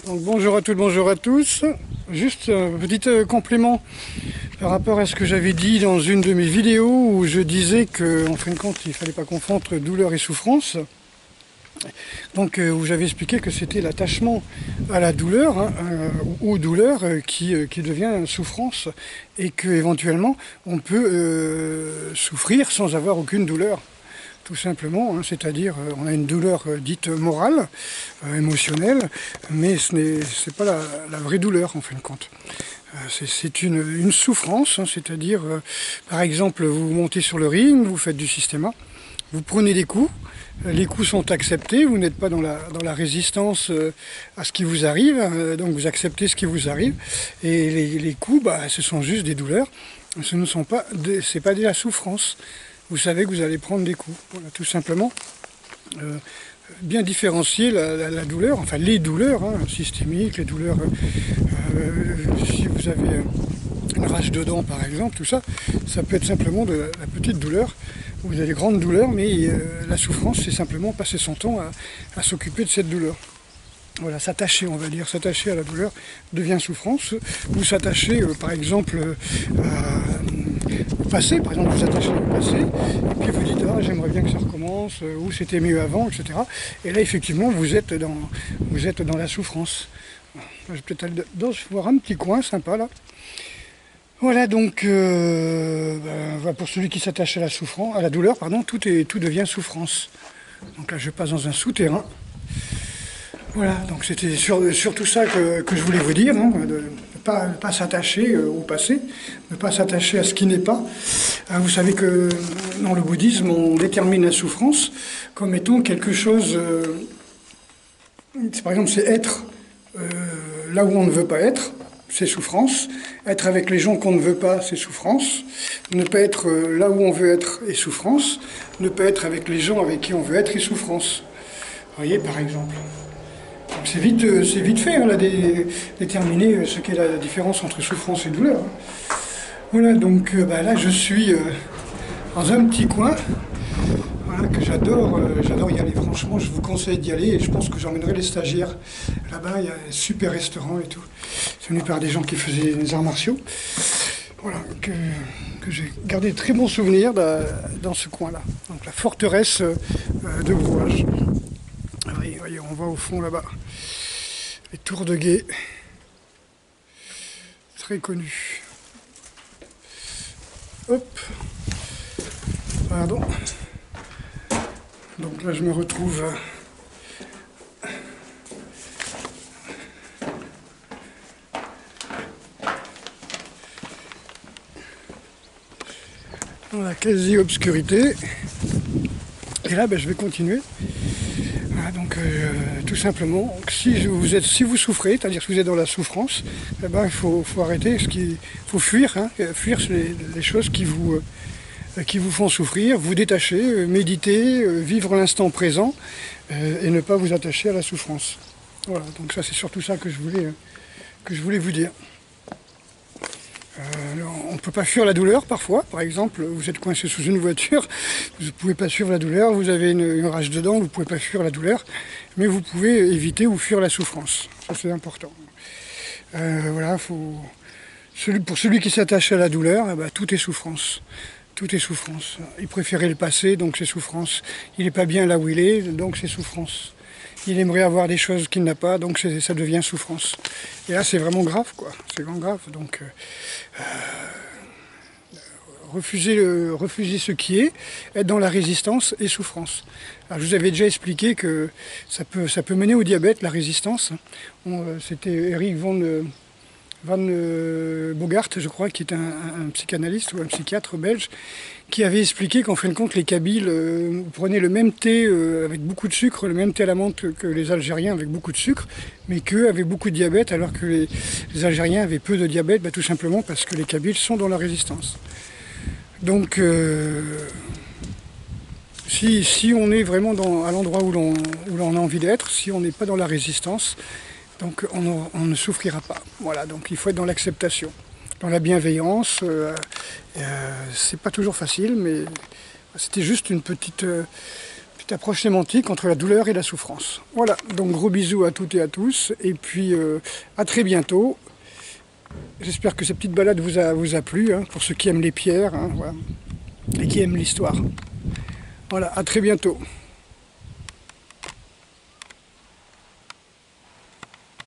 Donc bonjour à toutes, bonjour à tous. Juste un petit complément par rapport à ce que j'avais dit dans une de mes vidéos où je disais qu'en fin de compte il ne fallait pas confondre douleur et souffrance. Donc où j'avais expliqué que c'était l'attachement à la douleur ou douleur qui devient souffrance et qu'éventuellement on peut souffrir sans avoir aucune douleur. Tout simplement, c'est-à-dire on a une douleur dite morale, émotionnelle, mais ce n'est pas la vraie douleur en fin de compte. C'est une souffrance, c'est-à-dire par exemple vous montez sur le ring, vous faites du systéma, vous prenez des coups, les coups sont acceptés, vous n'êtes pas dans la résistance à ce qui vous arrive, donc vous acceptez ce qui vous arrive, et les coups, ce sont juste des douleurs, ce ne sont pas, c'est pas de la souffrance. Vous savez que vous allez prendre des coups, voilà, tout simplement. Bien différencier la douleur, enfin les douleurs systémiques, les douleurs, si vous avez une rage de dents par exemple, tout ça, ça peut être simplement de la petite douleur. Vous avez des grandes douleurs, mais la souffrance, c'est simplement passer son temps à s'occuper de cette douleur. Voilà, s'attacher, on va dire, s'attacher à la douleur devient souffrance, ou s'attacher, par exemple, au passé, par exemple, vous attachez au passé, et puis vous dites, ah, j'aimerais bien que ça recommence, ou c'était mieux avant, etc. Et là, effectivement, vous êtes dans la souffrance. Voilà. Je vais peut-être aller voir un petit coin sympa, là. Voilà, donc, pour celui qui s'attache à la douleur, pardon, tout devient souffrance. Donc là, je passe dans un souterrain. Voilà, donc c'était surtout ça que je voulais vous dire, de ne pas s'attacher au passé, de ne pas s'attacher à ce qui n'est pas. Vous savez que dans le bouddhisme, on détermine la souffrance comme étant quelque chose, par exemple, c'est être là où on ne veut pas être, c'est souffrance. Être avec les gens qu'on ne veut pas, c'est souffrance. Ne pas être là où on veut être est souffrance. Ne pas être avec les gens avec qui on veut être est souffrance. Vous voyez, par exemple. C'est vite fait, là, déterminer ce qu'est la différence entre souffrance et douleur. Voilà, donc là je suis dans un petit coin, voilà, que j'adore y aller. Franchement, je vous conseille d'y aller et je pense que j'emmènerai les stagiaires. Là-bas, il y a un super restaurant et tout. C'est venu par des gens qui faisaient des arts martiaux. Voilà, que j'ai gardé de très bons souvenirs dans ce coin-là. Donc la forteresse de Brouage. Voyez, on voit au fond là-bas les tours de guet, très connues. Hop, pardon. Donc là je me retrouve dans la quasi-obscurité. Et là je vais continuer. Voilà, donc tout simplement, si vous souffrez, c'est-à-dire que vous êtes dans la souffrance, il faut arrêter, il faut fuir, fuir les choses qui vous font souffrir, vous détacher, méditer, vivre l'instant présent et ne pas vous attacher à la souffrance. Voilà, donc ça c'est surtout ça que je voulais vous dire. On ne peut pas fuir la douleur parfois, par exemple, vous êtes coincé sous une voiture, vous ne pouvez pas fuir la douleur, vous avez une rage de dents, vous ne pouvez pas fuir la douleur, mais vous pouvez éviter ou fuir la souffrance, ça c'est important. Voilà, pour celui qui s'attache à la douleur, tout est souffrance. Tout est souffrance. Il préférait le passé, donc c'est souffrance. Il n'est pas bien là où il est, donc c'est souffrance. Il aimerait avoir des choses qu'il n'a pas, donc ça devient souffrance. Et là, c'est vraiment grave, quoi. C'est vraiment grave. Donc, refuser ce qui est, être dans la résistance et souffrance. Alors, je vous avais déjà expliqué que ça peut mener au diabète, la résistance. C'était Eric von Bogart, je crois, qui est un psychanalyste ou un psychiatre belge, qui avait expliqué qu'en fin de compte, les Kabyles prenaient le même thé avec beaucoup de sucre, le même thé à la menthe que les Algériens avec beaucoup de sucre, mais qu'eux avaient beaucoup de diabète, alors que les Algériens avaient peu de diabète, tout simplement parce que les Kabyles sont dans la résistance. Donc, si on est vraiment à l'endroit où l'on a envie d'être, si on n'est pas dans la résistance, donc on ne souffrira pas. Voilà, donc il faut être dans l'acceptation, dans la bienveillance. C'est pas toujours facile, mais c'était juste une petite petite approche sémantique entre la douleur et la souffrance. Voilà, donc gros bisous à toutes et à tous, et puis à très bientôt. J'espère que cette petite balade vous a plu, hein, pour ceux qui aiment les pierres, hein, voilà, et qui aiment l'histoire. Voilà, à très bientôt.